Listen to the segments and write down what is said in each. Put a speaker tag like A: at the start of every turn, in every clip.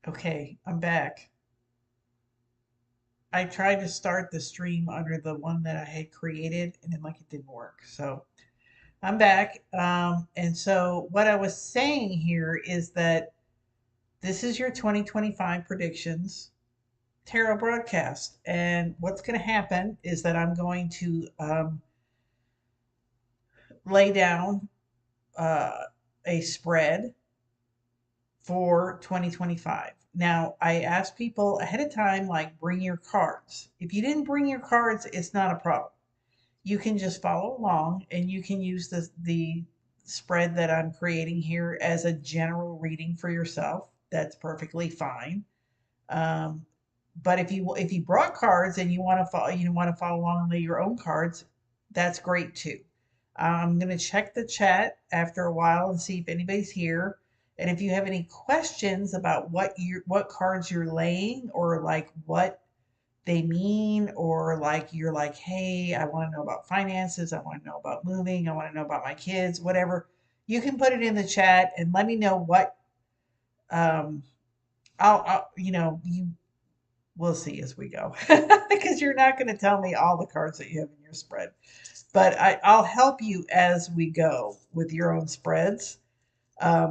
A: Okay, I'm back. I tried to start the stream under the one that I had created and it didn't work. So I'm back. And so what I was saying here is that this is your 2025 predictions tarot broadcast. And what's going to happen is that I'm going to lay down uh, a spread for 2025. Now, I asked people ahead of time, like, bring your cards. If you didn't bring your cards, it's not a problem. You can just follow along and you can use the spread that I'm creating here as a general reading for yourself. That's perfectly fine. Um, but if you brought cards and you want to follow along and lay your own cards, that's great too. I'm gonna check the chat after a while and see if anybody's here. And if you have any questions about what cards you're laying or like what they mean, or like you're like, hey, I want to know about finances, I want to know about moving, I want to know about my kids, whatever, you can put it in the chat and let me know what um I'll you we'll see as we go because you're not going to tell me all the cards that you have in your spread, but I'll help you as we go with your own spreads.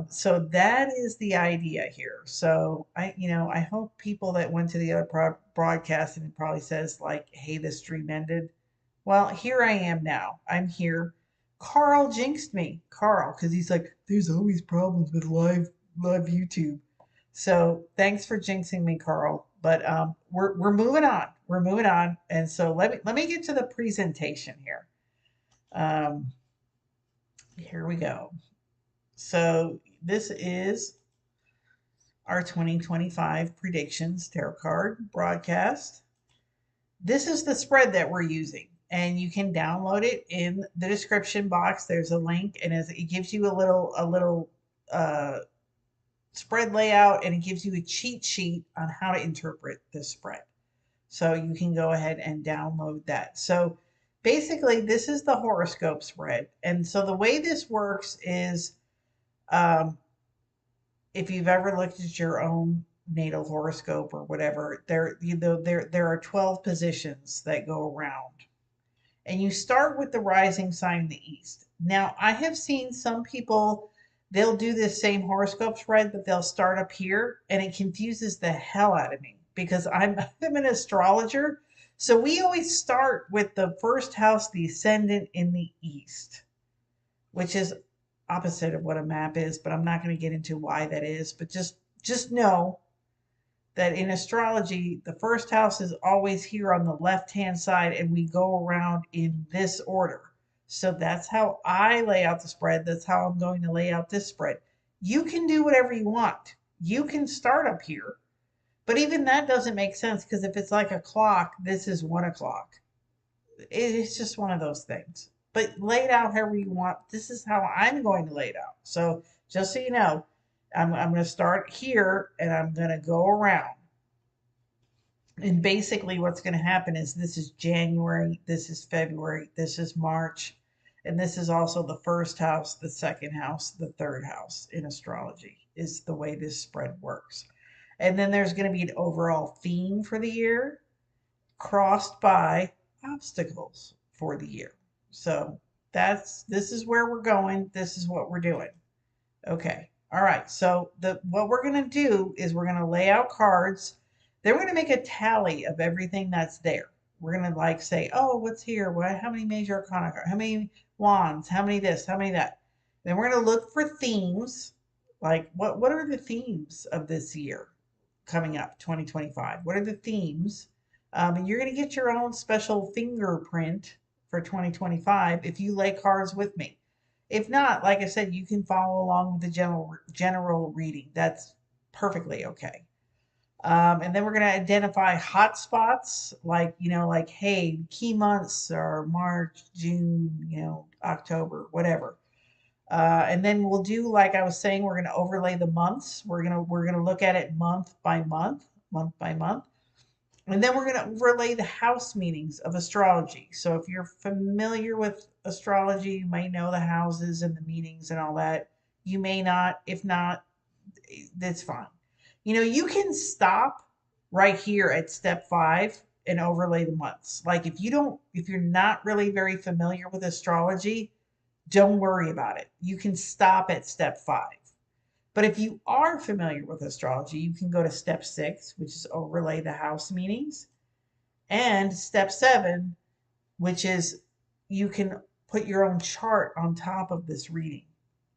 A: So that is the idea here. So I hope people that went to the other broadcast and it probably says like, "Hey, the stream ended." Well, here I am now. I'm here. Carl jinxed me, Carl, because he's like, "There's always problems with live YouTube." So thanks for jinxing me, Carl. But we're moving on. We're moving on, and so let me get to the presentation here. Um, Here we go. So this is our 2025 predictions tarot card broadcast. This is the spread that we're using, and you can download it in the description box. There's a link, and it gives you a little uh, spread layout, and it gives you a cheat sheet on how to interpret this spread. So you can go ahead and download that. So basically, this is the horoscope spread, and so the way this works is um, if you've ever looked at your own natal horoscope or whatever, there are 12 positions that go around. And you start with the rising sign in the east. Now, I have seen some people they'll do this same horoscope spread, but they'll start up here and it confuses the hell out of me because I'm an astrologer. So we always start with the first house, the ascendant in the east, which is opposite of what a map is, but I'm not going to get into why that is. But just know that in astrology, the first house is always here on the left hand side, and we go around in this order. So that's how I lay out the spread. That's how I'm going to lay out this spread. You can do whatever you want. You can start up here, but even that doesn't make sense because if it's like a clock, this is 1 o'clock. It's just one of those things. But lay it out however you want. This is how I'm going to lay it out. So just so you know, I'm going to start here and I'm going to go around. And basically, what's going to happen is this is January, this is February, this is March, and this is also the first house, the second house, the third house in astrology, is the way this spread works. And then there's going to be an overall theme for the year, crossed by obstacles for the year. So this is where we're going. This is what we're doing. Okay. All right. So the what we're going to do is we're going to lay out cards. Then we're going to make a tally of everything that's there. We're going to like say, oh, what's here? What? How many major arcana cards? How many wands? How many this? How many that? Then we're going to look for themes. Like what are the themes of this year coming up, 2025? What are the themes? And you're going to get your own special fingerprint for 2025 if you lay cards with me. If not, like I said, you can follow along with the general reading. That's perfectly okay. And then we're going to identify hot spots, like like hey, key months are March, June, October, whatever. And then we'll do like I was saying, we're going to overlay the months. We're gonna look at it month by month, month by month. And then we're going to relay the house meanings of astrology. So if you're familiar with astrology, you may know the houses and the meanings and all that. You may not. If not, that's fine. You know, you can stop right here at step 5 and overlay the months. Like if you're not really very familiar with astrology, don't worry about it. You can stop at step 5. But if you are familiar with astrology, you can go to step 6, which is overlay the house meanings, and step 7, which is you can put your own chart on top of this reading,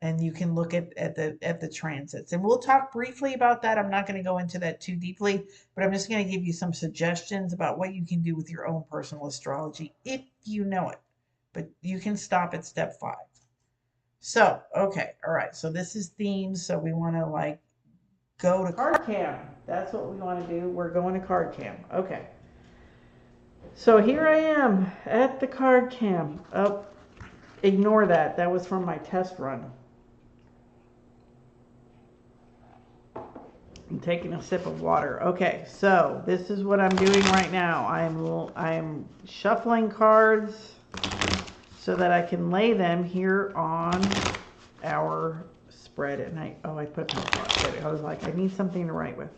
A: and you can look at the transits, and we'll talk briefly about that. I'm not going to go into that too deeply, but I'm just going to give you some suggestions about what you can do with your own personal astrology if you know it. But you can stop at step 5. So okay, all right, so this is themes, so we want to like go to card cam. That's what we want to do. We're going to card cam. Okay, so here I am at the card cam. Oh, ignore that. That was from my test run. I'm taking a sip of water. Okay, so this is what I'm doing right now. I'm shuffling cards so that I can lay them here on our spread. And I put them in. I was like, I need something to write with.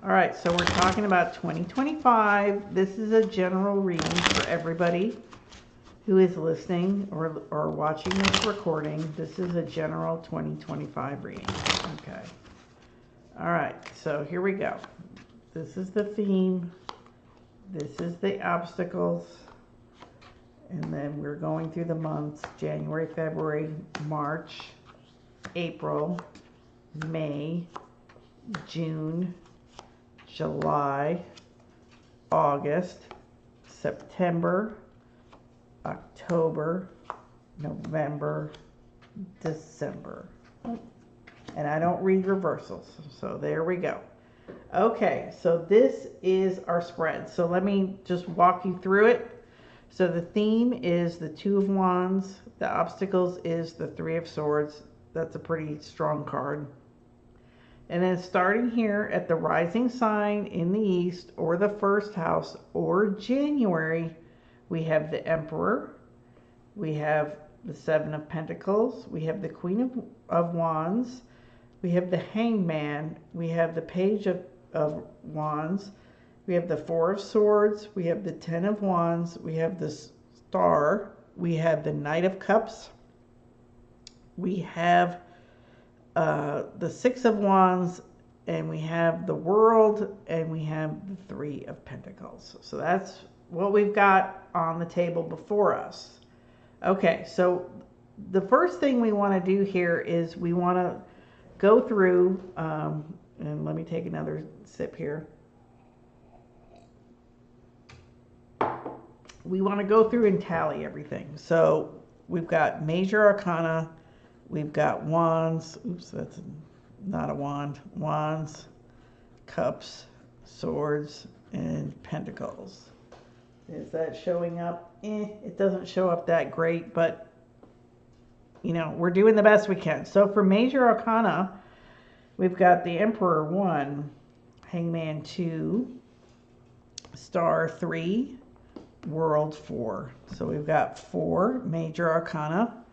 A: All right, so we're talking about 2025. This is a general reading for everybody who is listening or watching this recording. This is a general 2025 reading. Okay. All right, so here we go. This is the theme. This is the obstacles. And then we're going through the months: January, February, March, April, May, June, July, August, September, October, November, December. And I don't read reversals, so there we go. Okay, so this is our spread. So let me just walk you through it. So the theme is the Two of Wands. The obstacles is the Three of Swords. That's a pretty strong card. And then starting here at the rising sign in the east, or the first house, or January, we have the Emperor, we have the Seven of Pentacles, we have the Queen of Wands, we have the Hangman, we have the Page of Wands, we have the Four of Swords, we have the Ten of Wands, we have the Star, we have the Knight of Cups, we have the Six of Wands, and we have the World, and we have the Three of Pentacles. So that's what we've got on the table before us. Okay, so the first thing we want to do here is we want to go through, and let me take another sip here. We want to go through and tally everything. So we've got major arcana, we've got wands, oops, that's not a wand, wands, cups, swords, and pentacles. Is that showing up? It doesn't show up that great, but you know, we're doing the best we can. So for major arcana, we've got the Emperor 1, Hangman 2, Star 3, World 4. So we've got 4 major arcana.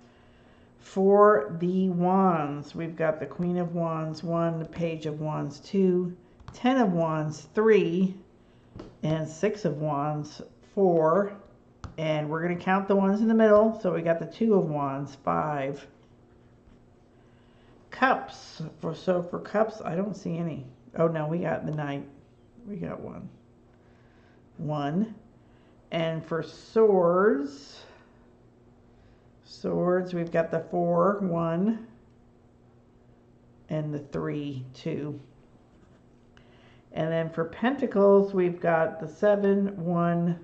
A: For the wands, we've got the Queen of Wands 1, the Page of Wands 2, 10 of Wands 3, and 6 of Wands 4. And we're going to count the ones in the middle. So we got the Two of Wands 5. Cups. So for cups, I don't see any. Oh no, we got the Knight. We got 1. 1. And for swords, we've got the 4, 1, and the 3, 2. And then for pentacles, we've got the 7, 1,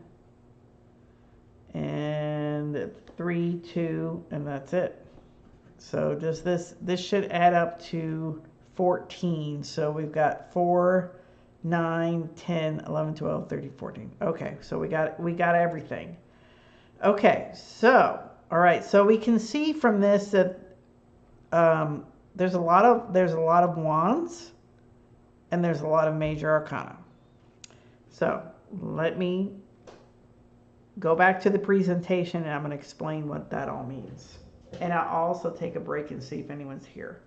A: and 3, 2, and that's it. So does this should add up to 14. So we've got 4, 9, 10, 11, 12, 13, 14. Okay, so we got everything. Okay, so all right, so we can see from this that there's a lot of wands, and there's a lot of major arcana. So let me go back to the presentation, and I'm going to explain what that all means. And I'll also take a break and see if anyone's here.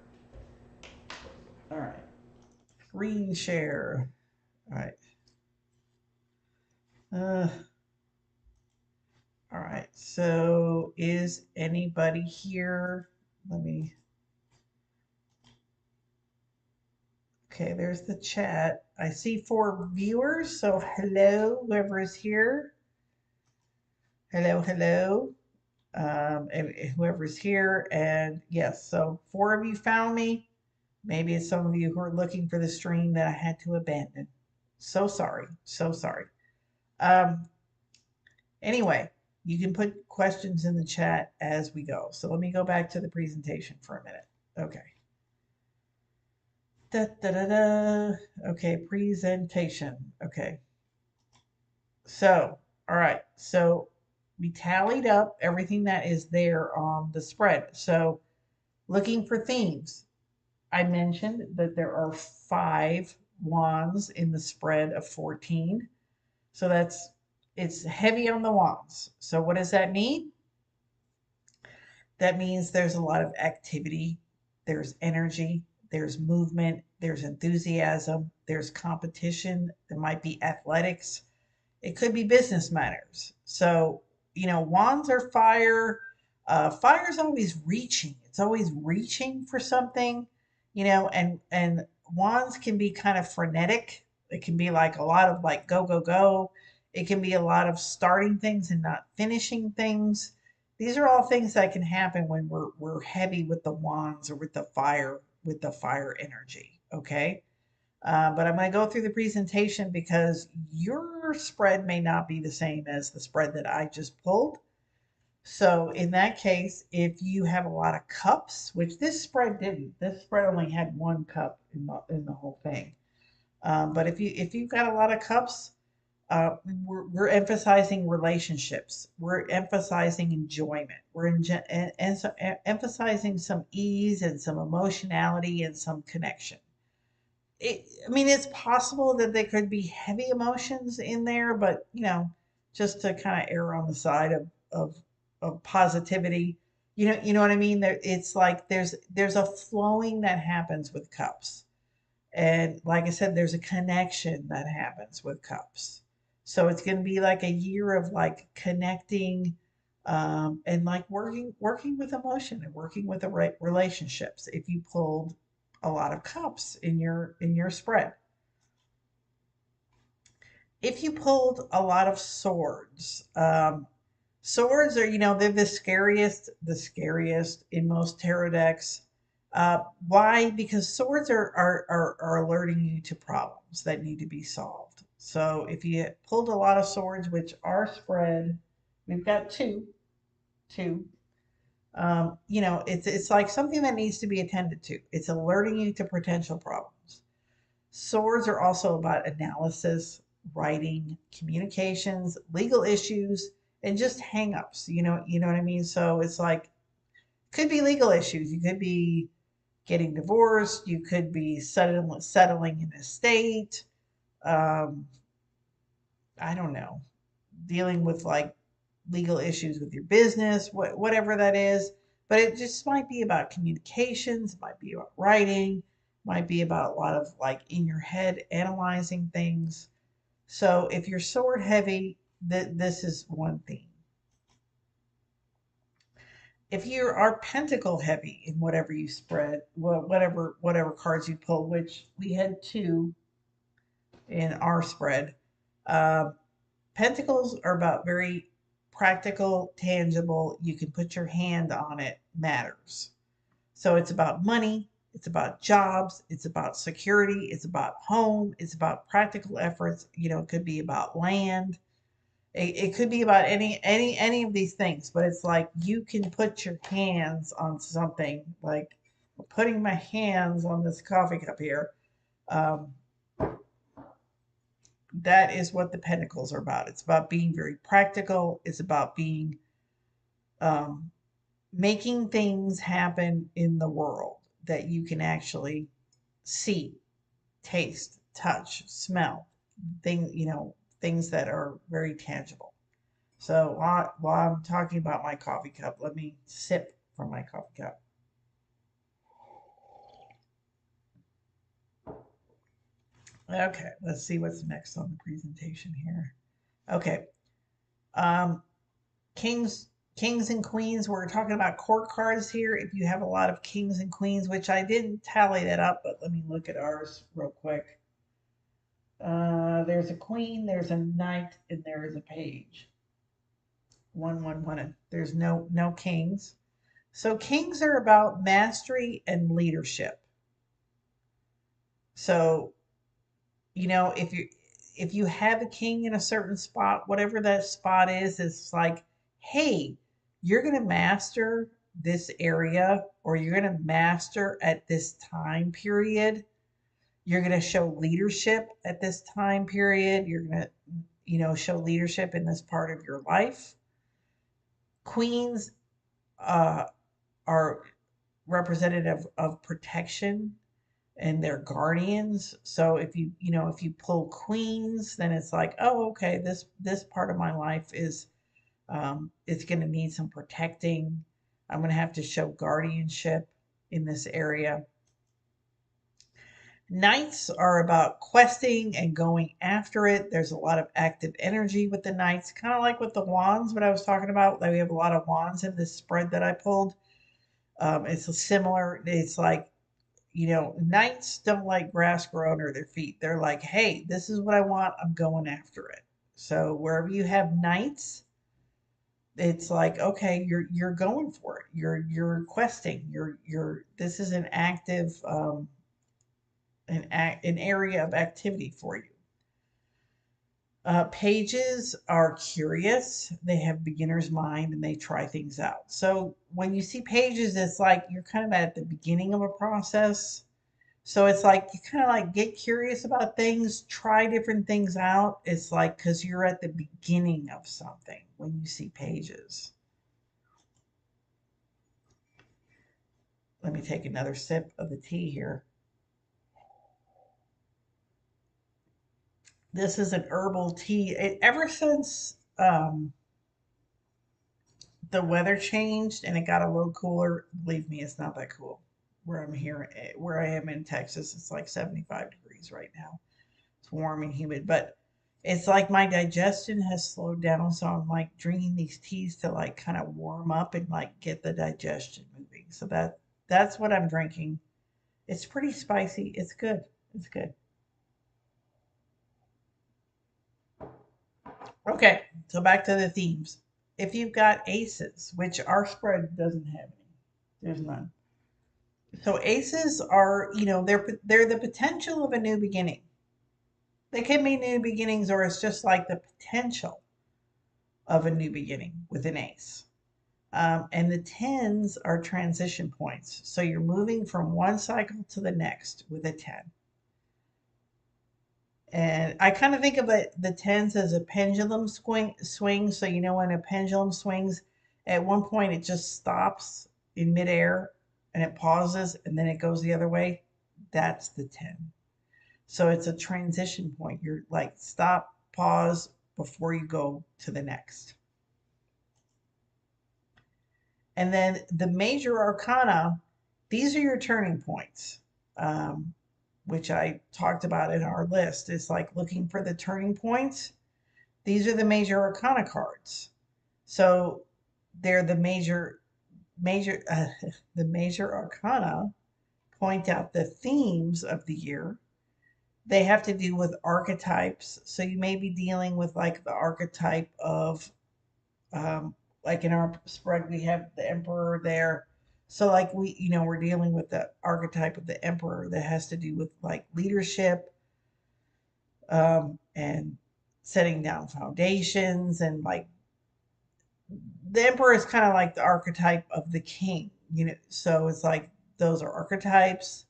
A: All right. Screen share. All right. Uh, all right. So is anybody here? Let me. Okay, there's the chat. I see 4 viewers. So hello, whoever is here. Hello, hello. And whoever's here. And yes, so 4 of you found me. Maybe it's some of you who are looking for the stream that I had to abandon. So sorry. So sorry. Um, anyway, you can put questions in the chat as we go. So let me go back to the presentation for a minute. Okay. Da, da, da, da. Okay, presentation. Okay. So, all right. So we tallied up everything that is there on the spread. So looking for themes. I mentioned that there are 5 wands in the spread of 14. So it's heavy on the wands. So what does that mean? That means there's a lot of activity, there's energy, there's movement, there's enthusiasm, there's competition, there might be athletics, it could be business matters. So, wands are fire. Fire's always reaching. It's always reaching for something, and wands can be kind of frenetic. It can be like a lot of like go, go, go. It can be a lot of starting things and not finishing things. These are all things that can happen when we're heavy with the wands or with the fire energy. Okay. But I'm going to go through the presentation because your spread may not be the same as the spread that I just pulled. So in that case, if you have a lot of cups, which this spread didn't, this spread only had 1 cup in the whole thing. But if you've got a lot of cups, we're emphasizing relationships. We're emphasizing enjoyment. Emphasizing some ease and some emotionality and some connection. I mean, it's possible that there could be heavy emotions in there, but just to kind of err on the side of positivity, you know what I mean. It's like there's a flowing that happens with cups, and like I said, there's a connection that happens with cups. So it's going to be like a year of like connecting, and like working with emotion and working with the right relationships. If you pulled a lot of cups in your spread. If you pulled a lot of swords, swords are, they're the scariest in most tarot decks. Why? Because swords are alerting you to problems that need to be solved. So if you pulled a lot of swords, which are spread, we've got two. It's like something that needs to be attended to. It's alerting you to potential problems. Swords are also about analysis, writing, communications, legal issues, and just hangups. You know what I mean? So it's like could be legal issues. You could be getting divorced. You could be settling an estate. Um, I don't know, dealing with like legal issues with your business, whatever that is. But it just might be about communications, it might be about writing, might be about a lot of like in your head analyzing things. So if you're sword heavy, this is one theme. If you are pentacle heavy in whatever you spread, well, whatever cards you pull, which we had 2 in our spread, uh, pentacles are about very practical, tangible, you can put your hand on it matters. So it's about money, it's about jobs, it's about security, it's about home, it's about practical efforts. It could be about land. It could be about any of these things, but it's like you can put your hands on something. Like putting my hands on this coffee cup here. Um, that is what the pentacles are about. It's about being very practical. It's about being um, making things happen in the world that you can actually see, taste, touch, smell, things that are very tangible. So while I'm talking about my coffee cup, let me sip from my coffee cup. Okay, let's see what's next on the presentation here. Okay, um, kings, kings and queens. We're talking about court cards here. If you have a lot of kings and queens, which I didn't tally that up, but let me look at ours real quick. There's a queen, there's a knight, and there is a page. One. There's no kings. So kings are about mastery and leadership. So, if you have a king in a certain spot, whatever that spot is, it's like, hey, you're going to master this area, or you're going to master at this time period. You're going to show leadership at this time period. You're going to, show leadership in this part of your life. Queens uh, are representative of protection and they're guardians. So if you pull queens, then it's like, oh, okay, this part of my life is it's going to need some protecting. I'm going to have to show guardianship in this area. Knights are about questing and going after it. There's a lot of active energy with the knights, kind of like with the wands, what I was talking about. Like we have a lot of wands in this spread that I pulled. It's a similar, it's like, knights don't like grass grow under their feet. They're like, hey, this is what I want. I'm going after it. So wherever you have knights, it's like, okay, you're going for it. You're questing. You're this is an active an area of activity for you. Pages are curious. They have beginner's mind and they try things out. So when you see pages, it's like you're kind of at the beginning of a process. So it's like you kind of like get curious about things, try different things out. It's like because you're at the beginning of something when you see pages. Let me take another sip of the tea here. This is an herbal tea. Ever since the weather changed and it got a little cooler, believe me, it's not that cool. Where I am in Texas, it's like 75 degrees right now. It's warm and humid, but it's like my digestion has slowed down, so I'm like drinking these teas to like kind of warm up and like get the digestion moving. So that's what I'm drinking. It's pretty spicy. It's good. It's good. Okay, so back to the themes. If you've got aces, which our spread doesn't have any, there's none. So aces are, they're the potential of a new beginning. They can be new beginnings, or it's just like the potential of a new beginning with an ace. And the tens are transition points. So you're moving from one cycle to the next with a 10. And I kind of think of the tens as a pendulum swing. So, when a pendulum swings, at one point it just stops in midair and it pauses and then it goes the other way. That's the 10. So it's a transition point. You're like stop, pause before you go to the next. And then the major arcana, these are your turning points, which I talked about in our list. It's like looking for the turning points. These are the major arcana cards. So they're major, the major arcana point out the themes of the year. They have to do with archetypes. So you may be dealing with like the archetype of um, like in our spread, we have the emperor there. So like we're dealing with the archetype of the emperor that has to do with like leadership and setting down foundations and like the emperor is kind of like the archetype of the king, so it's like those are archetypes,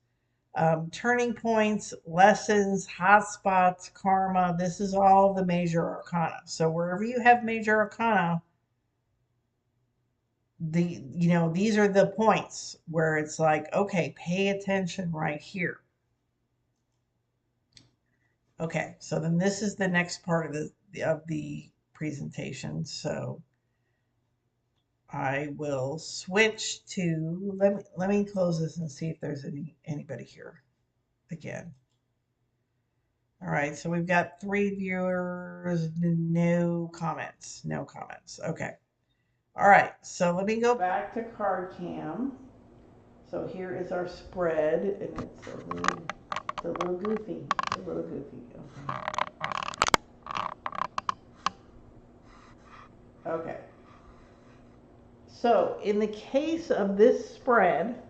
A: turning points, lessons, hotspots, karma. This is all the major arcana. So wherever you have major arcana, these are the points where it's like, okay, pay attention right here. Okay, so then this is the next part of the presentation. So I will switch to, let me close this and see if there's anybody here again. All right, so we've got 3 viewers, no comments, no comments. Okay. All right, so let me go back to card cam. So here is our spread, and it's a little goofy. It's a little goofy. Okay. Okay. So in the case of this spread,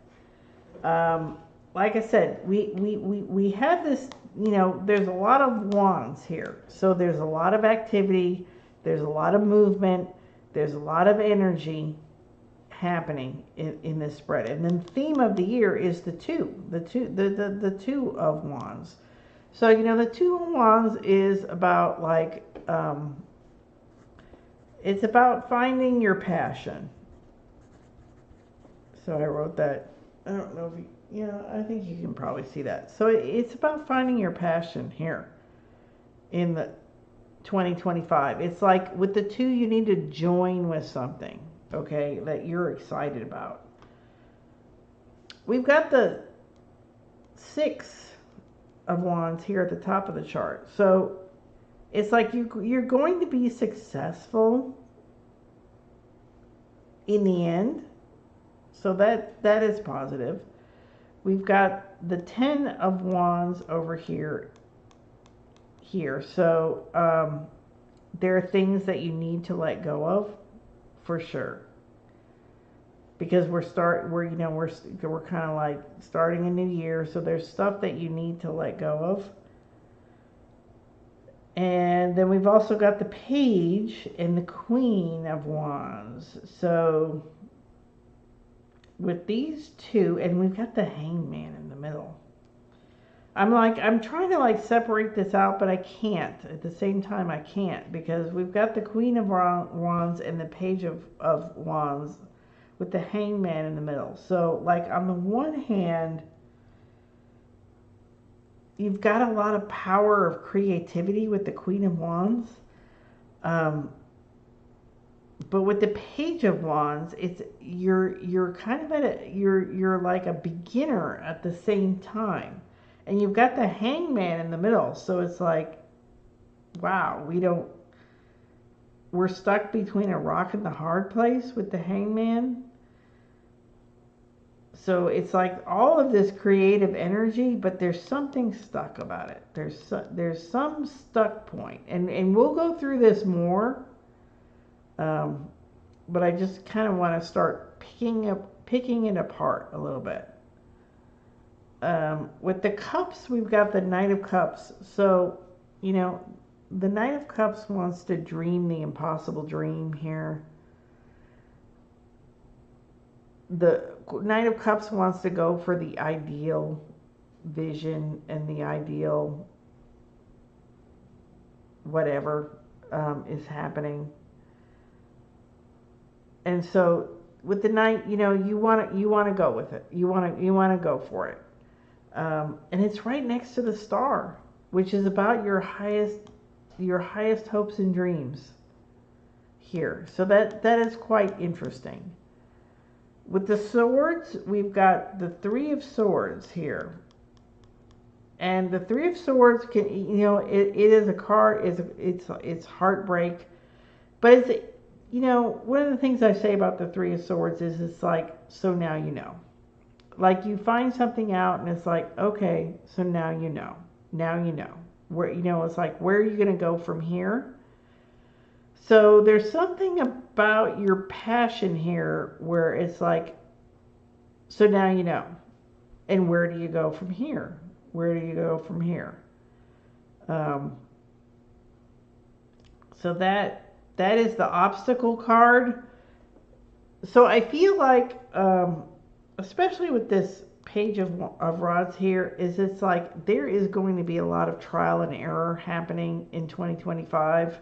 A: like I said, we have this, there's a lot of wands here. So there's a lot of activity, there's a lot of movement, there's a lot of energy happening in this spread. And then the theme of the year is the two of wands. So, the two of wands is about like, it's about finding your passion. So I wrote that. I don't know if I think you can probably see that. So it's about finding your passion here in the 2025. It's like with the two, you need to join with something, okay, that you're excited about. We've got the 6 of wands here at the top of the chart. So it's like you're going to be successful in the end. So that is positive. We've got the 10 of wands over here. So there are things that you need to let go of, for sure. Because we're kind of like starting a new year, so there's stuff that you need to let go of. And then we've also got the Page and the Queen of Wands. So with these two, and we've got the Hangman in the middle. I'm trying to like separate this out, but I can't. At the same time, I can't, because we've got the Queen of Wands and the Page of Wands with the Hangman in the middle. So like on the one hand, you've got a lot of power of creativity with the Queen of Wands. But with the Page of Wands, it's you're kind of you're like a beginner at the same time. And you've got the Hangman in the middle. So it's like, wow, we're stuck between a rock and the hard place with the Hangman. So it's like all of this creative energy, but there's something stuck about it. There's some stuck point. And we'll go through this more. But I just kind of want to start picking it apart a little bit. With the Cups, we've got the Knight of Cups. So, the Knight of Cups wants to dream the impossible dream here. The Knight of Cups wants to go for the ideal vision and the ideal whatever is happening. And so with the Knight, you want to go with it. You want to go for it. And it's right next to the Star, which is about your highest hopes and dreams here. So that is quite interesting. With the Swords, we've got the 3 of Swords here. And the 3 of Swords can, it is a card, it's heartbreak. But it's, one of the things I say about the 3 of Swords is it's like, so now you know. Like you find something out and it's like, okay, so now you know. Now you know. Where, it's like, where are you going to go from here? So there's something about your passion here where it's like, so now you know. And where do you go from here? Where do you go from here? So that is the obstacle card. So I feel like, especially with this Page of Rods here, is it's like there is going to be a lot of trial and error happening in 2025.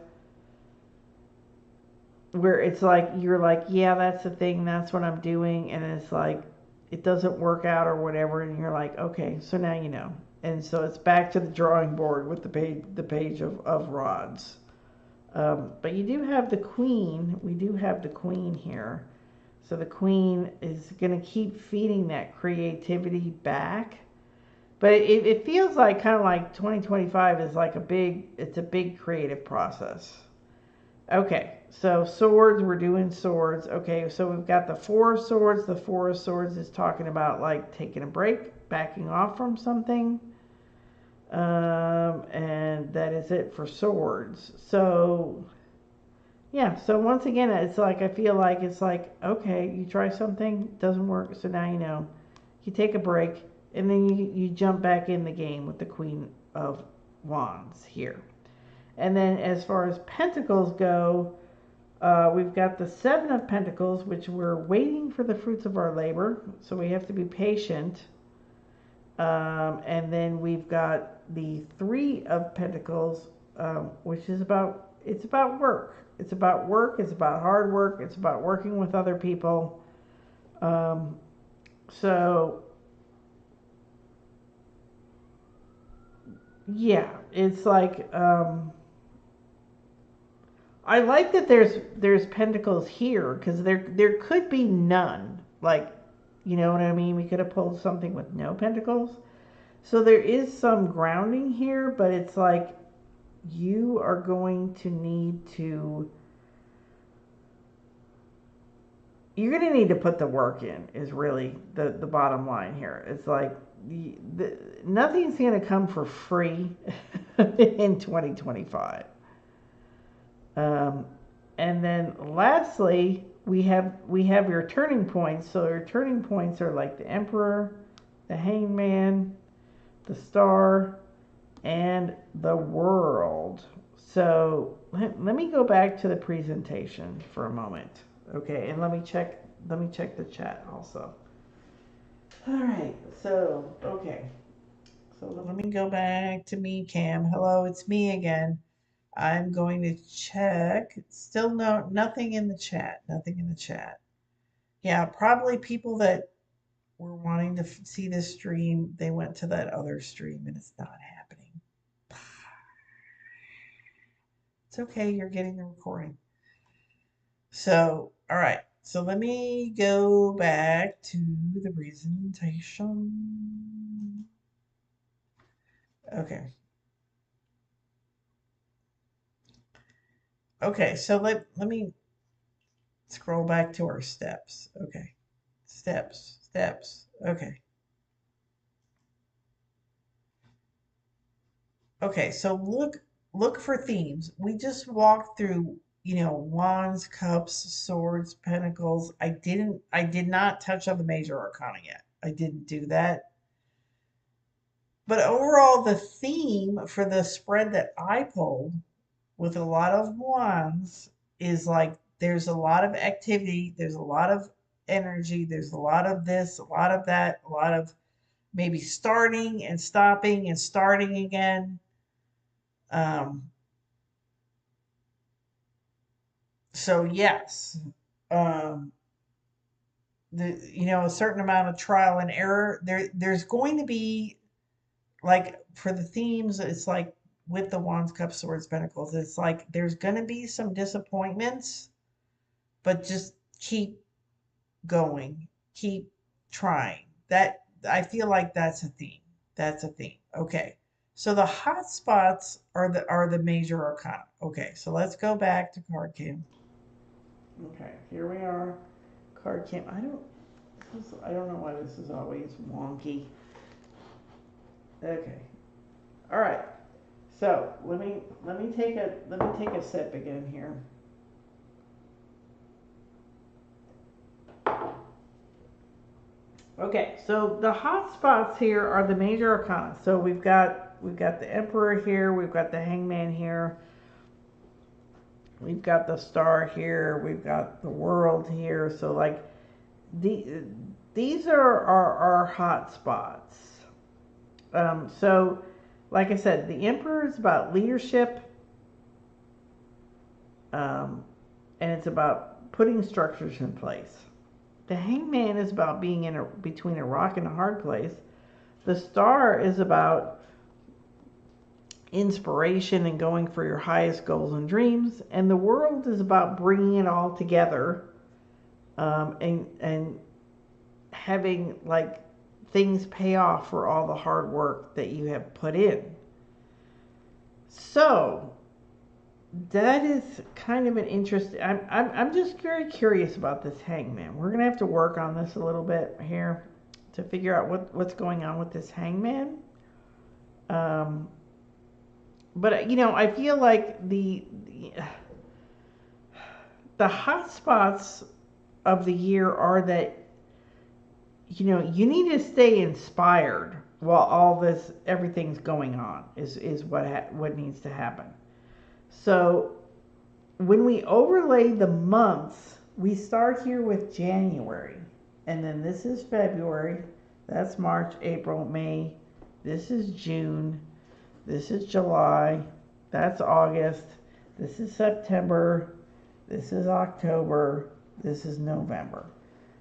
A: Where it's like, you're like, yeah, that's the thing, that's what I'm doing. And it's like, it doesn't work out or whatever. And you're like, okay, so now you know. And so it's back to the drawing board with the Page of Rods. But you do have the Queen. We do have the Queen here.
B: So the Queen is going to keep feeding that creativity back. But it feels like kind of like 2025 is like it's a big creative process. Okay, so swords, we're doing swords. Okay, so we've got the Four of Swords. The Four of Swords is talking about like taking a break, backing off from something. And that is it for swords. So, yeah, so once again, it's like I feel like it's like, okay, you try something, doesn't work, so now you know. You take a break, and then you jump back in the game with the Queen of Wands here. And then as far as Pentacles go, we've got the Seven of Pentacles, which we're waiting for the fruits of our labor, so we have to be patient. And then we've got the Three of Pentacles, which is it's about work. It's about work. It's about hard work. It's about working with other people. Um, so yeah, it's like I like that there's pentacles here because there could be none. Like, you know what I mean? We could have pulled something with no pentacles. So there is some grounding here, but it's like you are going to need to you're going to need to put the work in is really the bottom line here. It's like nothing's going to come for free in 2025. Um, and then lastly, we have your turning points. So your turning points are like the Emperor, the Hangman, the Star, and the World. So let me go back to the presentation for a moment. Okay, and let me check the chat also. All right. So, okay. So let me go back to me, Cam. Hello, it's me again. I'm going to check. Still nothing in the chat. Nothing in the chat. Yeah, probably people that were wanting to see this stream, they went to that other stream and it's not happening. It's okay, you're getting the recording. So, all right. So let me go back to the presentation. Okay. Okay, so let me scroll back to our steps. Okay. Steps. Okay. Okay, so look for themes. We just walked through, wands, cups, swords, pentacles. I did not touch on the major arcana yet. I didn't do that. But overall, the theme for the spread that I pulled with a lot of wands is like there's a lot of activity, there's a lot of energy, there's a lot of this, a lot of that, a lot of maybe starting and stopping and starting again. Um, so yes, um, a certain amount of trial and error. There's going to be like for the themes, it's like with the wands, cups, swords, pentacles. It's like there's going to be some disappointments, but just keep going, keep trying. That I feel like that's a theme. That's a theme. Okay. So the hot spots are the major arcana. Okay, so let's go back to card cam. Okay, here we are. Card cam. I don't know why this is always wonky. Okay. All right. So let me take a sip again here. Okay, so the hot spots here are the major arcana. So we've got the Emperor here, we've got the Hangman here, we've got the Star here, we've got the World here. So like these are our hot spots. So like I said, the Emperor is about leadership, um, and it's about putting structures in place. The Hangman is about being between a rock and a hard place. The Star is about inspiration and going for your highest goals and dreams. And the World is about bringing it all together and having like things pay off for all the hard work that you have put in. So that is kind of an interesting. I'm just very curious about this hangman. We're gonna have to work on this a little bit here to figure out what's going on with this hangman. But I feel like the hot spots of the year are that you need to stay inspired while all this everything's going on is what needs to happen. So when we overlay the months, we start here with January, and then this is February, that's March, April, May, this is June, this is July, that's August, this is September, this is October, this is November.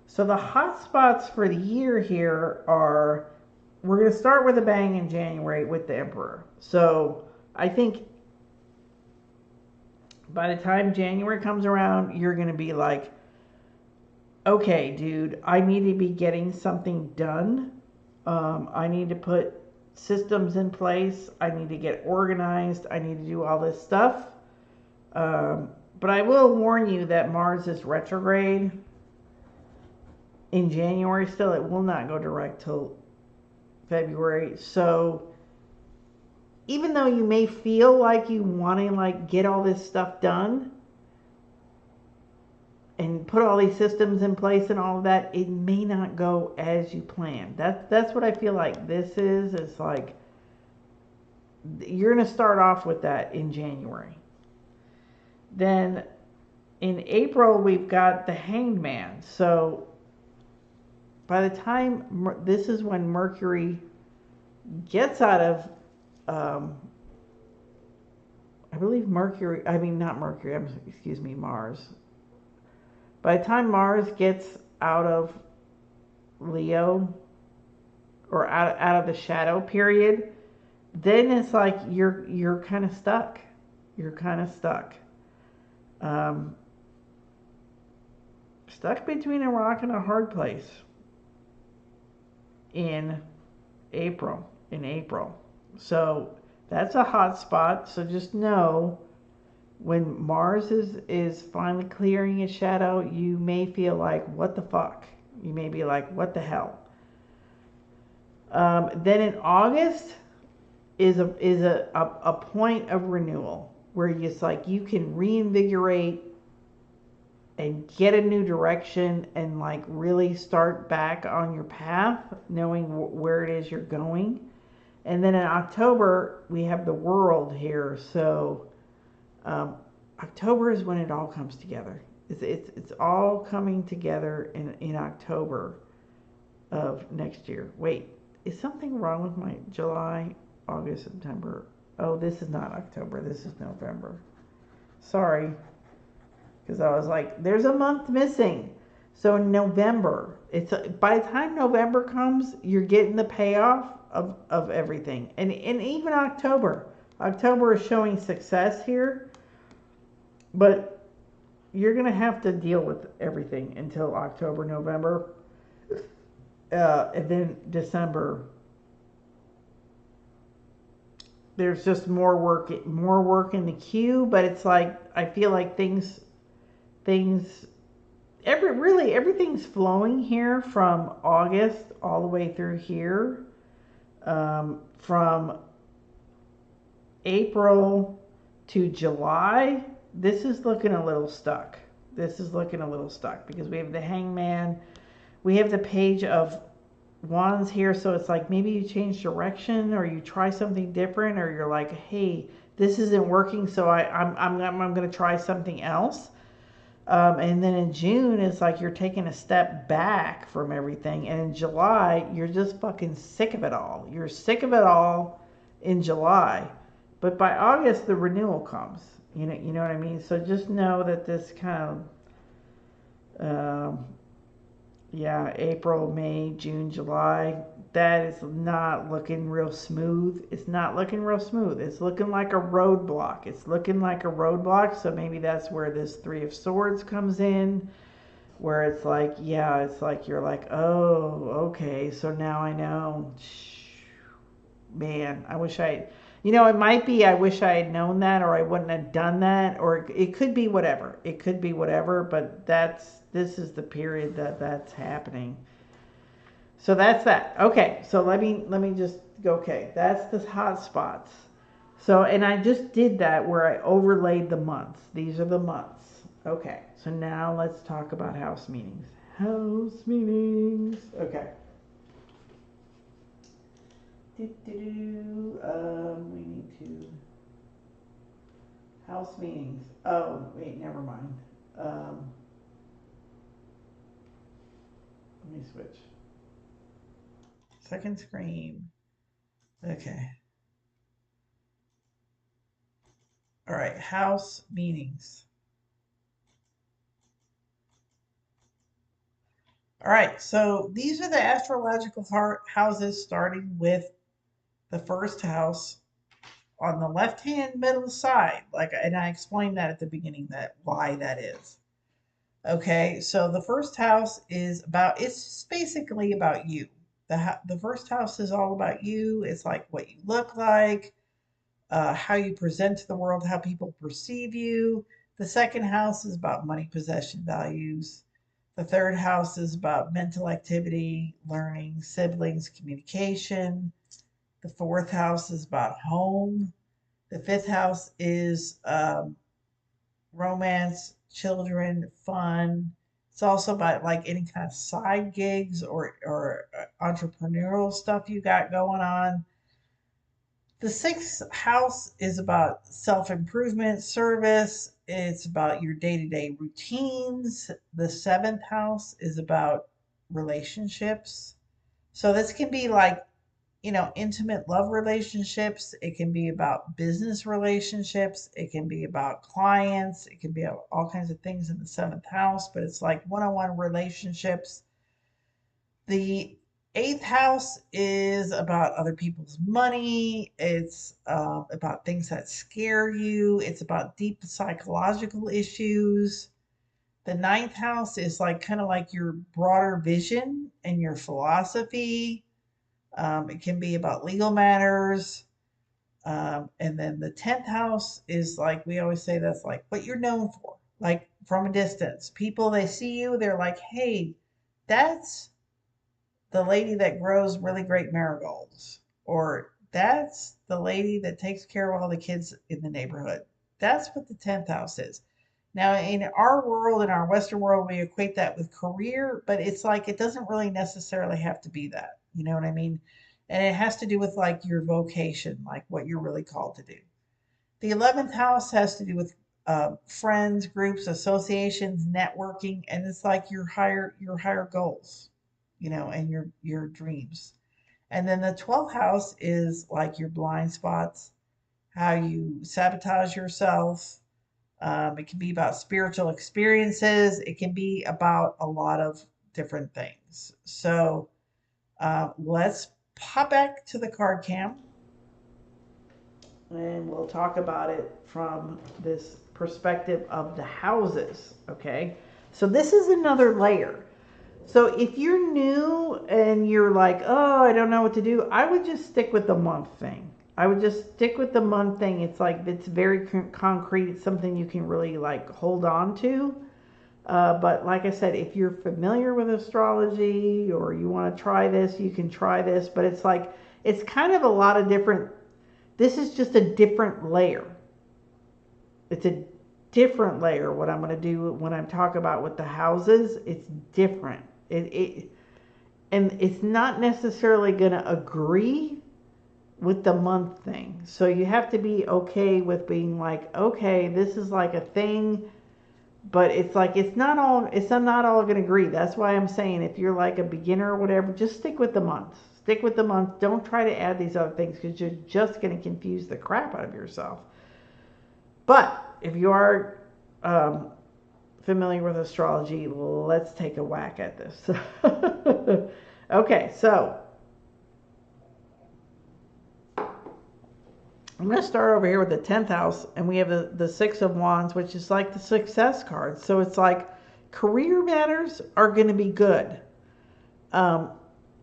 B: So the hot spots for the year here are, we're going to start with a bang in January with the Emperor. So I think by the time January comes around, you're going to be like, okay, dude, I need to be getting something done. I need to put systems in place. I need to get organized. I need to do all this stuff. But I will warn you that Mars is retrograde in January still. It will not go direct till February. So even though you may feel like you want to like get all this stuff done and put all these systems in place and all of that, it may not go as you planned. That's what I feel like this is. It's like you're going to start off with that in January. Then in April, we've got the Hanged Man. So by the time, this is when Mercury gets out of, I believe Mars. By the time Mars gets out of Leo, or out of the shadow period, then it's like you're kind of stuck. You're kind of stuck. Stuck between a rock and a hard place in April. So that's a hot spot. So just know when Mars is finally clearing its shadow, you may feel like, what the fuck? You may be like, what the hell? Then in August is a point of renewal where it's like you can reinvigorate and get a new direction and like really start back on your path, knowing where it is you're going. And then in October, we have the World here. So October is when it all comes together. It's all coming together in October of next year. Wait, is something wrong with my July, August, September? Oh, this is not October. This is November. Sorry. Because I was like, there's a month missing. So in November, by the time November comes, you're getting the payoff of everything. And even October. October is showing success here. But you're going to have to deal with everything until October, November. And then December. There's just more work in the queue. But it's like, I feel like everything's flowing here from August all the way through here. From April to July, this is looking a little stuck. Because we have the Hangman, we have the Page of Wands here, so it's like maybe you change direction or you try something different, or you're like, hey, this isn't working, so I'm going to try something else. And then in June, it's like you're taking a step back from everything. And in July, you're just fucking sick of it all. You're sick of it all in July. But by August, the renewal comes. You know what I mean? So just know that this kind of, April, May, June, July, that is not looking real smooth. It's not looking real smooth. It's looking like a roadblock. So maybe that's where this Three of Swords comes in. where it's like, yeah, it's like you're like, oh, okay, so now I know. Man, I wish I, it might be I wish I had known that, or I wouldn't have done that, or it could be whatever. It could be whatever, but this is the period that's happening. So that's that. Okay, so let me just go. Okay, that's the hot spots. So, and I just did that where I overlaid the months. These are the months. Okay, so now let's talk about house meetings. House meetings. Okay. We need to house meetings. Oh, wait, never mind. Um, Let me switch.
A: Second screen. Okay. All right. House meetings. All right. So these are the astrological houses, starting with the first house on the left hand middle side. And I explained that at the beginning, that why that is. Okay. So the first house is about, it's just basically about you. The first house is all about you. It's like what you look like, how you present to the world, how people perceive you. The second house is about money, possession, values. The third house is about mental activity, learning, siblings, communication. The fourth house is about home. The fifth house is romance, children, fun. It's also about like any kind of side gigs or entrepreneurial stuff you got going on. The sixth house is about self improvement, service. It's about your day to day routines. The seventh house is about relationships. So this can be like, intimate love relationships. It can be about business relationships. It can be about clients. It can be about all kinds of things in the seventh house, but it's like one on one relationships. The eighth house is about other people's money. It's about things that scare you. It's about deep psychological issues. The ninth house is like kind of like your broader vision and your philosophy. It can be about legal matters. And then the 10th house is like, we always say, that's like what you're known for, like from a distance. People, they see you, they're like, hey, that's the lady that grows really great marigolds, or that's the lady that takes care of all the kids in the neighborhood. That's what the 10th house is. Now, in our world, in our Western world, we equate that with career, but it's like it doesn't really necessarily have to be that. You know what I mean? And it has to do with like your vocation, like what you're really called to do. The 11th house has to do with friends, groups, associations, networking, and it's like your higher goals, and your dreams. And then the 12th house is like your blind spots, how you sabotage yourself. It can be about spiritual experiences. It can be about a lot of different things. So let's pop back to the card cam,
B: And we'll talk about it from this perspective of the houses. Okay. So this is another layer. So if you're new and you're like, oh, I don't know what to do, I would just stick with the month thing. I would just stick with the month thing. It's like, it's very concrete. It's something you can really like hold on to. But like I said, if you're familiar with astrology or you want to try this, you can try this. But it's like, it's kind of a lot of different, this is just a different layer. It's a different layer. What I'm going to do when I'm talking about with the houses, it's different. And it's not necessarily going to agree with the month thing. So you have to be okay with being like, okay, this is like a thing, but it's like it's not all going to agree. That's why I'm saying if you're like a beginner or whatever, just stick with the month. Stick with the month. Don't try to add these other things because you're just going to confuse the crap out of yourself. But if you are familiar with astrology, let's take a whack at this. Okay, so I'm going to start over here with the 10th house, and we have the Six of Wands, which is like the success card. So it's like career matters are going to be good. Um,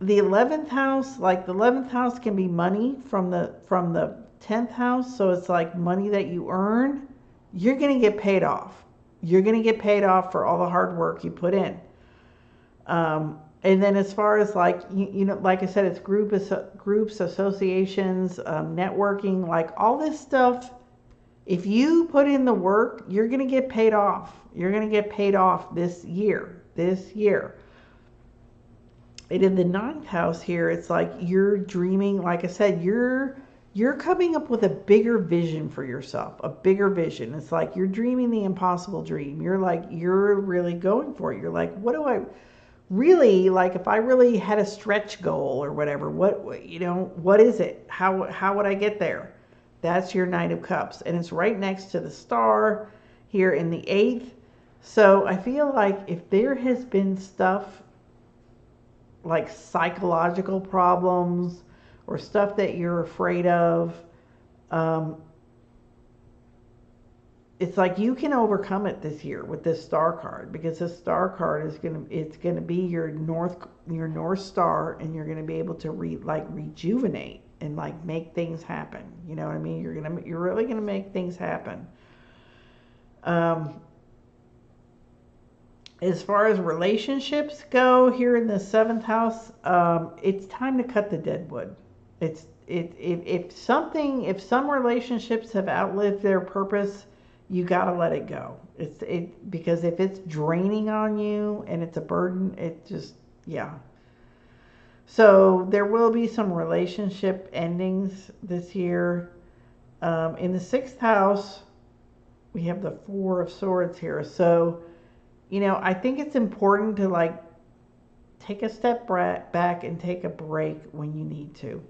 B: the 11th house, like the 11th house can be money from the 10th house, so it's like money that you earn. You're going to get paid off. You're going to get paid off for all the hard work you put in. And then as far as like you know, like I said, it's groups, associations, networking, like all this stuff. If you put in the work, you're going to get paid off. You're going to get paid off this year. This year. And in the ninth house here, it's like you're dreaming. Like I said, you're coming up with a bigger vision for yourself, a bigger vision. It's like you're dreaming the impossible dream. You're really going for it. You're like, what do I really like? If I really had a stretch goal or whatever, what is it? How would I get there? That's your Knight of Cups, and it's right next to the star here in the eighth. So I feel like if there has been stuff like psychological problems or stuff that you're afraid of, um, it's like you can overcome it this year with this star card, because this star card is gonna be your north star, and you're gonna be able to rejuvenate and like make things happen. You know what I mean? You're really gonna make things happen. As far as relationships go, here in the seventh house, it's time to cut the dead wood. If some relationships have outlived their purpose, you gotta let it go. Because if it's draining on you and it's a burden, it just, yeah. So there will be some relationship endings this year. In the sixth house, we have the Four of Swords here. So, I think it's important to like take a step back and take a break when you need to.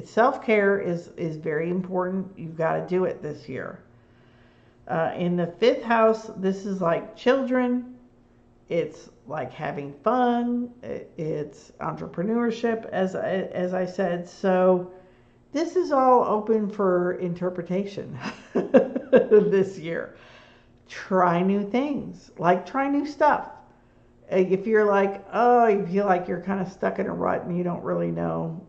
B: Self-care is very important. You've got to do it this year. In the fifth house, this is like children. It's like having fun. It's entrepreneurship, as I said. So this is all open for interpretation this year. Try new things, like try new stuff. If you're like, oh, you feel like you're kind of stuck in a rut and you don't really know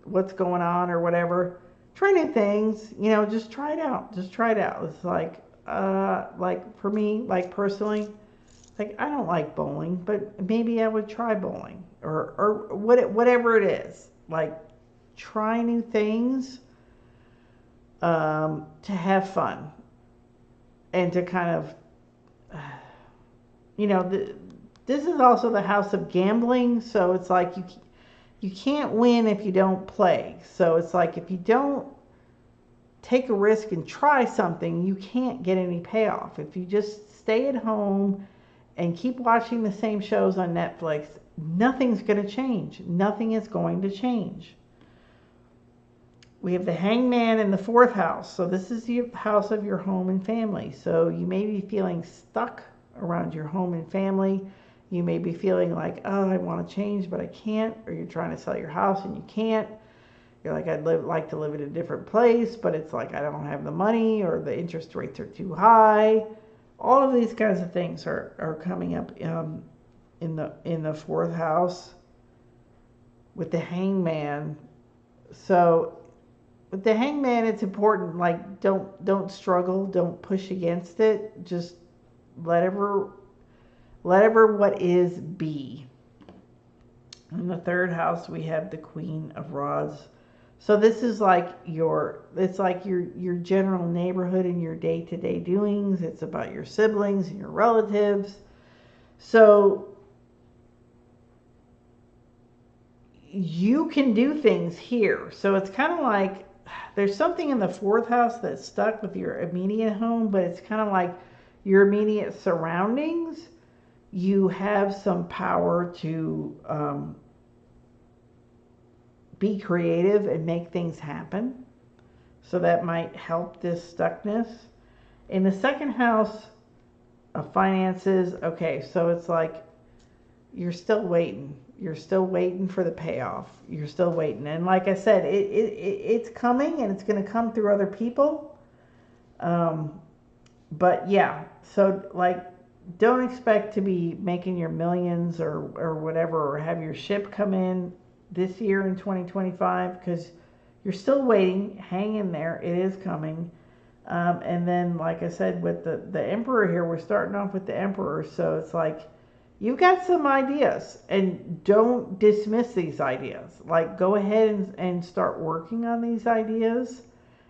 B: what's going on or whatever, try new things. Just try it out. It's like for me, like personally, like I don't like bowling, but maybe I would try bowling or whatever it is. Like try new things to have fun. And to kind of, this is also the house of gambling. So it's like you can't win if you don't play. So it's like if you don't take a risk and try something, you can't get any payoff. If you just stay at home and keep watching the same shows on Netflix, nothing's going to change. Nothing is going to change. We have the Hangman in the fourth house. So this is the house of your home and family. So you may be feeling stuck around your home and family. You may be feeling like, oh, I want to change, but I can't. Or you're trying to sell your house and you can't. You're like, like to live in a different place, but it's like I don't have the money, or the interest rates are too high. All of these kinds of things are coming up in the fourth house with the Hangman. So with the Hangman, it's important, like don't struggle, don't push against it. Just let what is be. In the third house, we have the Queen of Rods. So this is like your general neighborhood and your day-to-day doings. It's about your siblings and your relatives. So you can do things here. So it's kind of like there's something in the fourth house that's stuck with your immediate home, but it's kind of like your immediate surroundings. You have some power to be creative and make things happen. So that might help this stuckness. In the second house of finances, okay, so it's like you're still waiting. You're still waiting for the payoff. You're still waiting. And like I said, it's coming, and it's going to come through other people. But yeah, so like, don't expect to be making your millions or whatever, or have your ship come in this year in 2025, because you're still waiting. Hang in there, it is coming. And then, like I said, with the emperor here, we're starting off with the emperor, so it's like you've got some ideas, and don't dismiss these ideas. Like, go ahead and start working on these ideas,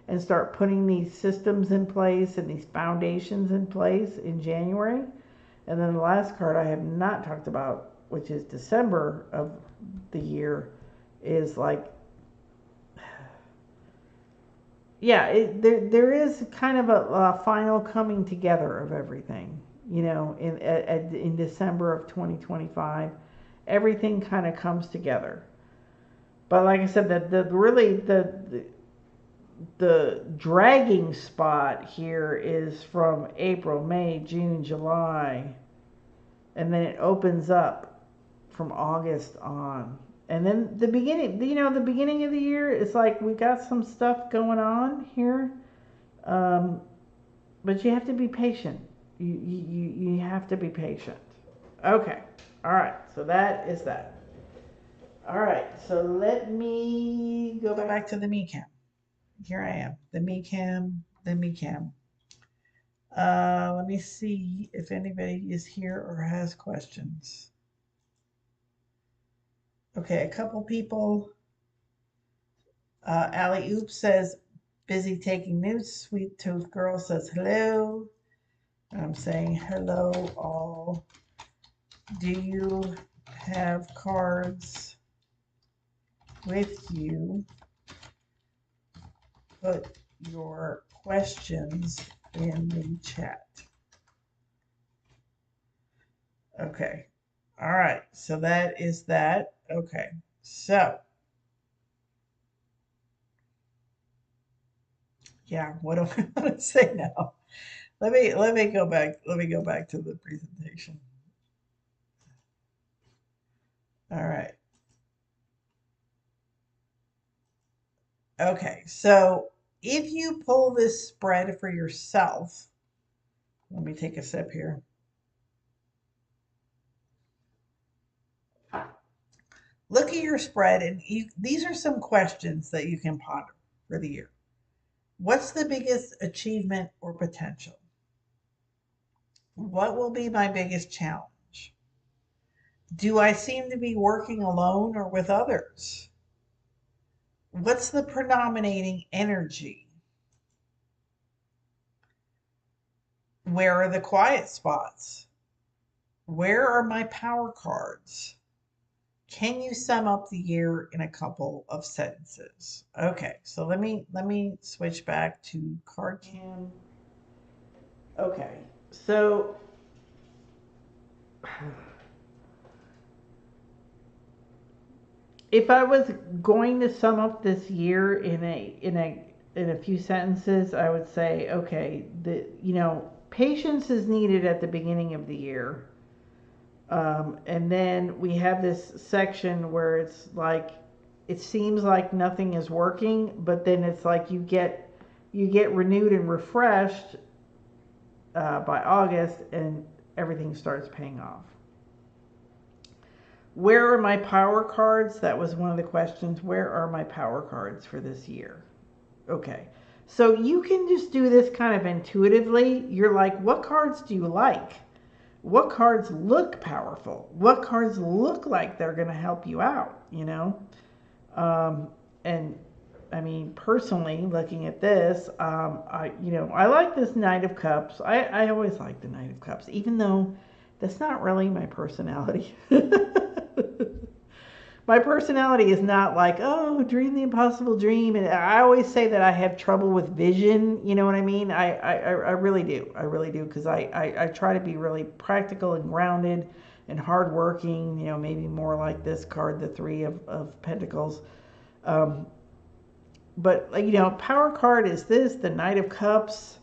B: and start putting these systems in place and these foundations in place in January. And then the last card I have not talked about, which is December of the year, is like, yeah, there is kind of a final coming together of everything. In December of 2025, everything kind of comes together. But like I said, the dragging spot here is from April, May, June, July, and then it opens up from August on. And then the beginning of the year, it's like we got some stuff going on here, um, but you have to be patient. You have to be patient. Okay, all right. So that is that. All right. So let me go
A: Go
B: back.
A: back to the me cam. Here I am. The me cam. The me cam. Let me see if anybody is here or has questions. Okay, a couple people. Allie Oop says, busy taking notes. Sweet Tooth Girl says, hello. I'm saying hello, all. Do you have cards with you? Put your questions in the chat. Okay. All right. So that is that. Okay. So, yeah, what do I want to say now? Let me go back. Let me go back to the presentation. All right. Okay. So, if you pull this spread for yourself, let me take a sip here. Look at your spread, and these are some questions that you can ponder for the year. What's the biggest achievement or potential? What will be my biggest challenge? Do I seem to be working alone or with others? What's the predominating energy? Where are the quiet spots? Where are my power cards? Can you sum up the year in a couple of sentences? Okay, so let me switch back to card cam.
B: Okay, so if I was going to sum up this year in a few sentences, I would say, okay, patience is needed at the beginning of the year. And then we have this section where it's like it seems like nothing is working, but then it's like you get renewed and refreshed by August, and everything starts paying off. Where are my power cards? That was one of the questions. Where are my power cards for this year? Okay. So you can just do this kind of intuitively. You're like, what cards do you like? What cards look powerful? What cards look like they're going to help you out, And I mean, personally, looking at this, I like this Knight of Cups. I always like the Knight of Cups, even though that's not really my personality. My personality is not like, oh, dream the impossible dream. And I always say that I have trouble with vision. You know what I mean? I really do. I really do. Because I try to be really practical and grounded and hardworking. Maybe more like this card, the Three of Pentacles. But, power card is this, the Knight of Cups.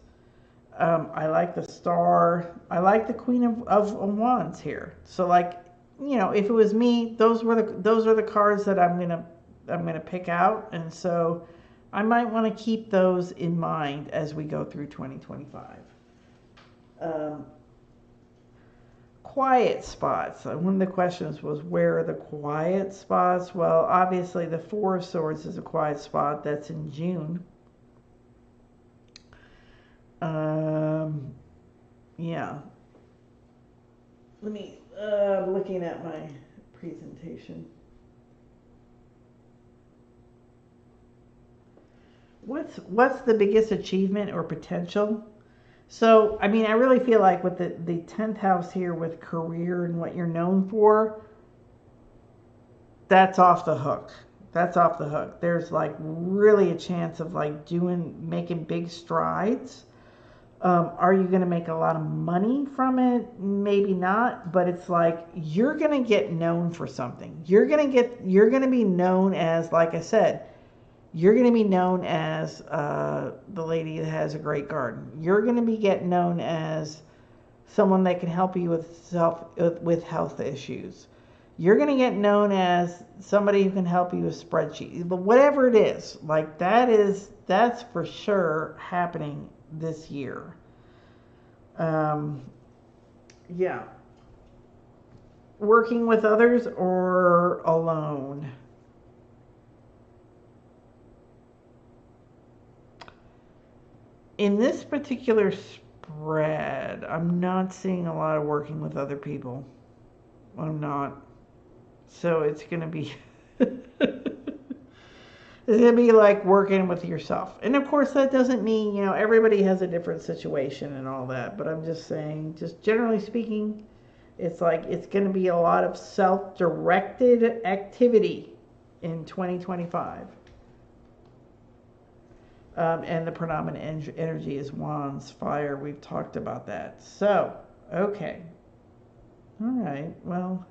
B: I like the Star. I like the Queen of Wands here. So, like, if it was me, those are the cards that I'm gonna pick out, and so I might want to keep those in mind as we go through 2025. Um, quiet spots. One of the questions was, where are the quiet spots? Well, obviously, the Four of Swords is a quiet spot. That's in June. Um, yeah. Let me, looking at my presentation. What's the biggest achievement or potential? So, I mean, I really feel like with the 10th house here with career and what you're known for, that's off the hook. That's off the hook. There's like really a chance of like making big strides. Are you going to make a lot of money from it? Maybe not, but it's like you're going to get known for something. You're going to be known as, like I said, you're going to be known as the lady that has a great garden. You're going to be getting known as someone that can help you with health issues. You're going to get known as somebody who can help you with spreadsheets. But whatever it is, like that's for sure happening this year. Um, yeah. Working with others or alone? In this particular spread, I'm not seeing a lot of working with other people. I'm not. So it's going to be it's going to be like working with yourself. And of course that doesn't mean, everybody has a different situation and all that, but I'm just saying, just generally speaking, it's like it's going to be a lot of self-directed activity in 2025. And the predominant energy is wands, fire. We've talked about that. So, okay. All right. Well,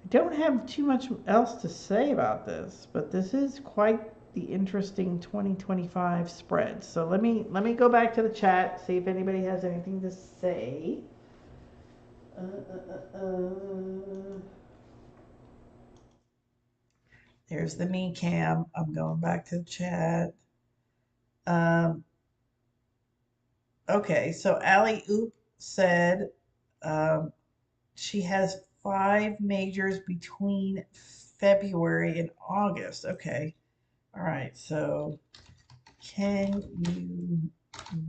B: I don't have too much else to say about this, but this is quite the interesting 2025 spread. So let me go back to the chat, see if anybody has anything to say.
A: There's the me cam. I'm going back to the chat. Um, okay, so Allie Oop said um, she has 5 majors between February and August. Okay. All right. So can you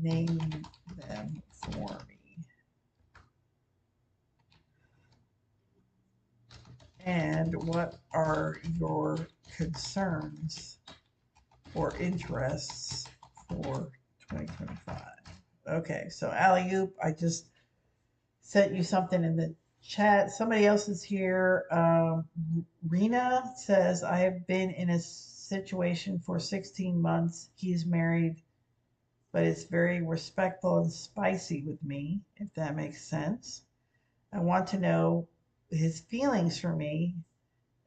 A: name them for me? And what are your concerns or interests for 2025? Okay, so Alley Oop, I just sent you something in the chat. Somebody else is here. Rena says, I have been in a situation for 16 months. He's married, but it's very respectful and spicy with me, if that makes sense. I want to know his feelings for me,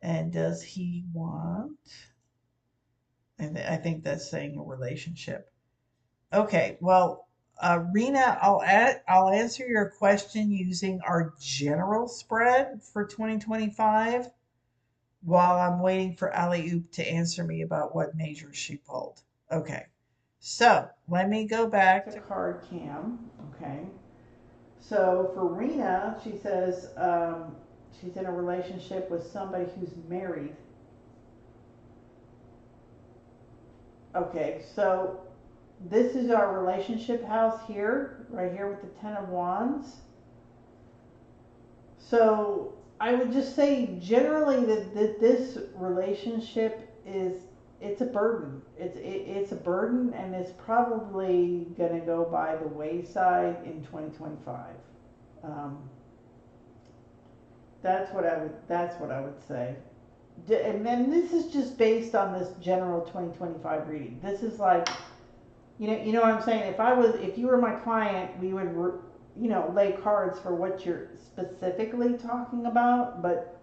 A: and does he want, I think that's saying a relationship. Okay, well, Rena, I'll answer your question using our general spread for 2025 while I'm waiting for Ali Oop to answer me about what major she pulled. Okay, so let me go back
B: To
A: to.
B: card cam. Okay. So for Rena, she says she's in a relationship with somebody who's married. Okay, so this is our relationship house here, right here with the Ten of Wands. So I would just say generally that this relationship it's a burden. It's a burden, and it's probably gonna go by the wayside in 2025. Um, that's what I would say. And then this is just based on this general 2025 reading. This is like, you know what I'm saying. If you were my client, we would, lay cards for what you're specifically talking about. But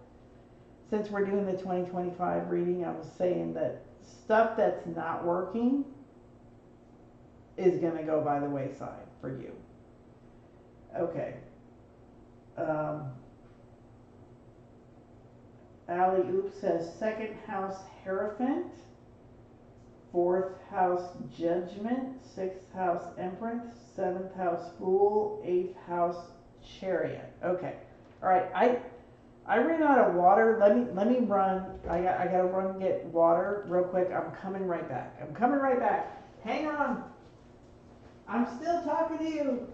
B: since we're doing the 2025 reading, I was saying that stuff that's not working is gonna go by the wayside for you. Okay. Um, Allie Oop says second house Hierophant. fourth house Judgment, sixth house Empress, seventh house Fool, eighth house Chariot. Okay. All right. I ran out of water. Let me run. I gotta run and get water real quick. I'm coming right back. I'm coming right back. Hang on. I'm still talking to you.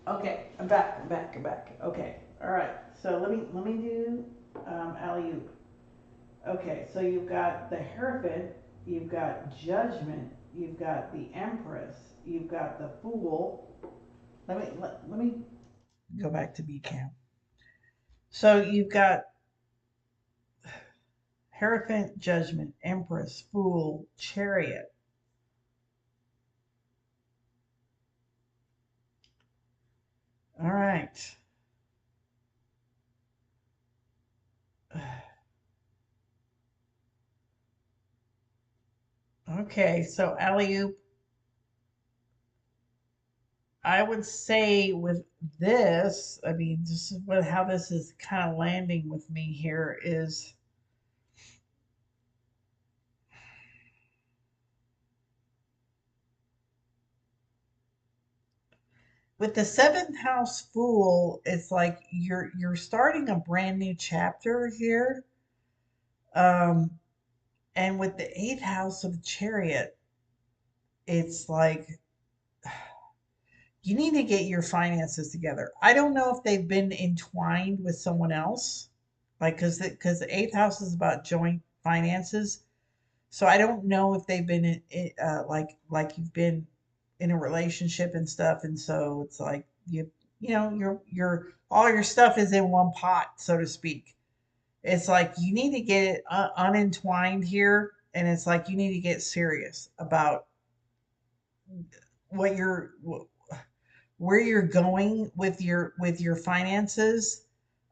B: Okay, I'm back. I'm back. I'm back. Okay. All right. So let me do alley oop. Okay. So you've got the Hierophant, you've got Judgment, you've got the Empress, you've got the Fool. Let me go back to B camp. So you've got Hierophant, Judgment, Empress, Fool, Chariot. All right. Okay, so alley oop, I would say with this, I mean, this is what how this is kind of landing with me here is with the seventh house Fool, it's like you're starting a brand new chapter here. Um, and with the eighth house of Chariot, it's like you need to get your finances together. I don't know if they've been entwined with someone else, like because the eighth house is about joint finances. So I don't know if they've been like you've been in a relationship and stuff, and so it's like you know your all your stuff is in one pot, so to speak. It's like you need to get it unentwined here, and it's like you need to get serious about what you're where you're going with your finances,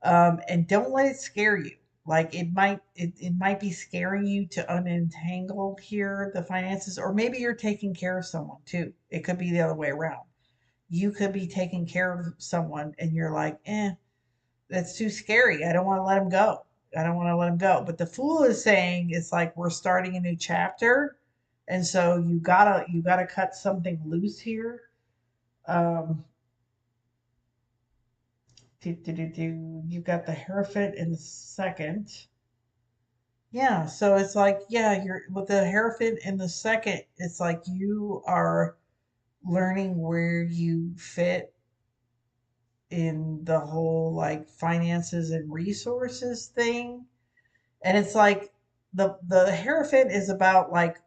B: and don't let it scare you. Like it might be scaring you to unentangle here the finances, or maybe you're taking care of someone too. It could be the other way around. You could be taking care of someone and you're like, that's too scary. I don't want to let him go. I don't want to let him go. But the Fool is saying it's like we're starting a new chapter, and so you gotta cut something loose here. um You've got the Hierophant in the second. Yeah, so it's like, yeah, you're with the Hierophant in the second, it's like you are learning where you fit in the whole like finances and resources thing. And it's like the Hierophant is about like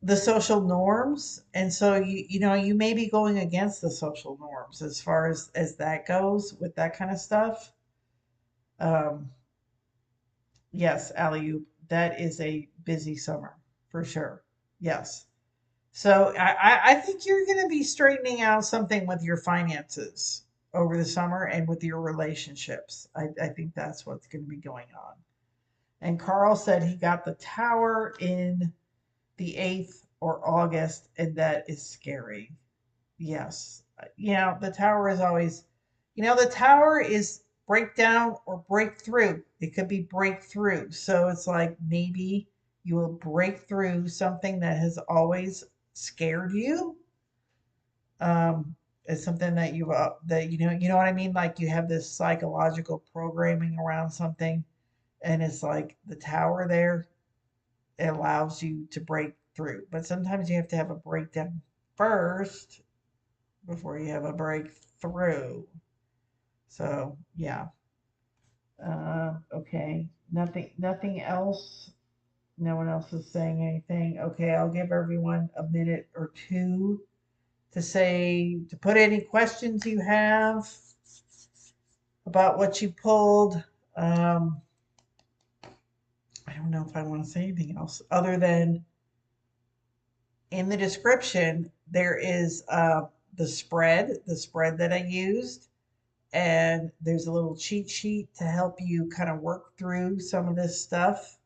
B: the social norms. And so you may be going against the social norms as far as that goes with that kind of stuff. Um, Yes, alley that is a busy summer for sure. Yes. So I think you're going to be straightening out something with your finances over the summer and with your relationships. I think that's what's going to be going on. And Carl said he got the tower in the 8th or August, and that is scary. Yes. The tower is always, the tower is breakdown or breakthrough. It could be breakthrough. So it's like maybe you will break through something that has always scared you. It's something that you know what I mean? Like you have this psychological programming around something, and it's like the tower there, it allows you to break through. But sometimes you have to have a breakdown first before you have a breakthrough. So yeah. Okay. Nothing else. No one else is saying anything. Okay, I'll give everyone a minute or two to put any questions you have about what you pulled. Um, I don't know if I want to say anything else other than in the description there is
A: the spread that I used, and there's a little cheat sheet to help you kind of work through some of this stuff.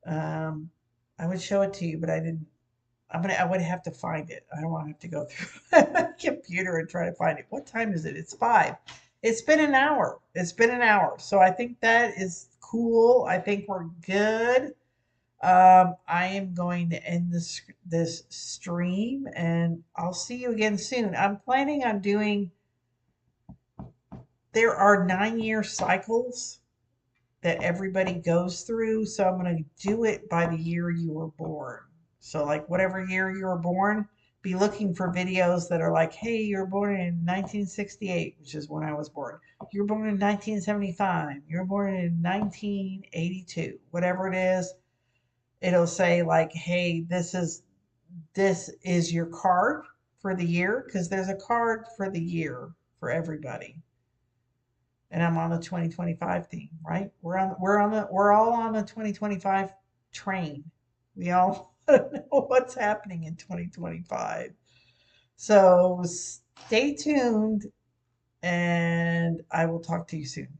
A: Um, I would show it to you, but I didn't. I would have to find it. I don't want to have to go through my computer and try to find it. What time is it? It's 5. It's been an hour. It's been an hour. So I think that is cool. I think we're good. I am going to end this stream, and I'll see you again soon. I'm planning on doing. There are 9-year cycles that everybody goes through. So I'm going to do it by the year you were born. So, like, whatever year you were born, be looking for videos that are like, hey, you were born in 1968, which is when I was born. You were born in 1975. You were born in 1982. Whatever it is, it'll say like, hey, this is your card for the year, because there's a card for the year for everybody, and I'm on the 2025 theme, right? We're all on the 2025 train. We all know what's happening in 2025. So stay tuned, and I will talk to you soon.